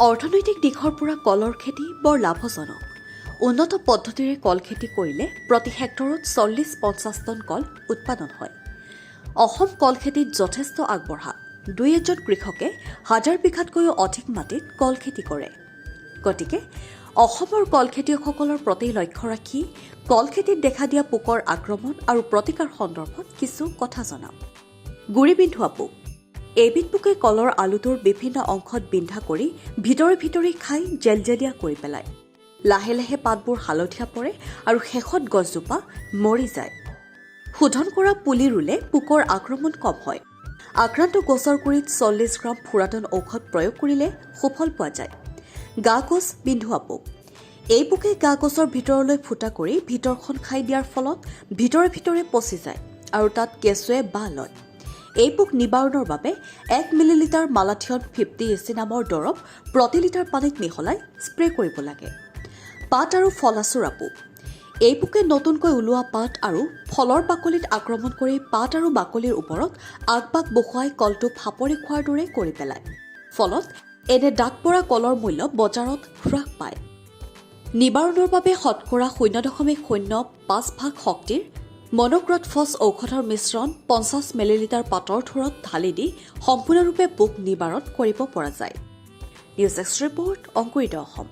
অৰ্থনৈতিক দিশৰ পৰা কলৰ খেতি বৰ লাভজনক। উন্নত পদ্ধতিৰে কল খেতি কৰিলে প্ৰতি হেক্টৰত 40-50 টন কল উৎপাদন হয়। অসম কল খেতিত যথেষ্ট আগবঢ়া। দুই এজন কৃষকে 1000 বিঘাতকৈও অধিক মাটিত কল খেতি কৰে। গতিকে অসমৰ কল খেতিয়কসকলৰ প্ৰতি লক্ষ্য ৰাখি কল খেতিত দেখা দিয়া পোকৰ আক্ৰমণ আৰু প্ৰতিকাৰ সন্দৰ্ভত কিছু কথা জনাম। গুৰি বিন্ধোৱা পোক। এইবিধ পোকে কলৰ আলুটোৰ বিভিন্ন অংশত বিন্ধা কৰি ভিতৰে ভিতৰি খাই জেলজেলীয়া কৰি পেলায়। লাহে লাহে পাতবোৰ হালধীয়া পৰে আৰু শেষত গছজোপা মৰি যায়। শোধন কৰা পুলি ৰুলে পোকৰ আক্ৰমণ কম হয়। আক্ৰান্ত গছৰ গুৰিত 40 গ্ৰাম ফুৰাটন ঔষধ প্ৰয়োগ কৰিলে সুফল পোৱা যায়। গা গছ বিন্ধোৱা পোক। এই পোকে গা গছৰ ভিতৰলৈ ফুটা কৰি ভিতৰখন খাই দিয়াৰ ফলত ভিতৰে ভিতৰে পচি যায় আৰু তাত কেঁচুৱে বাঁহ লয়। এই পোক নিবাৰণৰ বাবে 1 মিলিলিটাৰ মালাথিয়ন 50 এচি নামৰ দৰৱ প্ৰতি লিটাৰ পানীত মিহলাই স্প্ৰে কৰিব লাগে। পাত আৰু ফলাচোৰা পোক। এই পোকে নতুনকৈ ওলোৱা পাত আৰু ফলৰ বাকলিত আক্ৰমণ কৰি পাত আৰু বাকলিৰ ওপৰত আগবাগ বহুৱাই কলটো ফাপৰি খোৱাৰ দৰে কৰি পেলায়। ফলত এনে দাগ পৰা কলৰ মূল্য বজাৰত হ্ৰাস পায়। নিবাৰণৰ বাবে শতকৰা 0.05% শক্তিৰ মনোক্ৰটফছ ঔষধৰ মিশ্ৰণ 50 মিলিলিটাৰ পাতৰ থোৰত ঢালি দি সম্পূৰ্ণৰূপে পোক নিবাৰণ কৰিব পৰা যায়। নিউজ ডেস্ক ৰিপৰ্ট, অংকুৰিত অসম।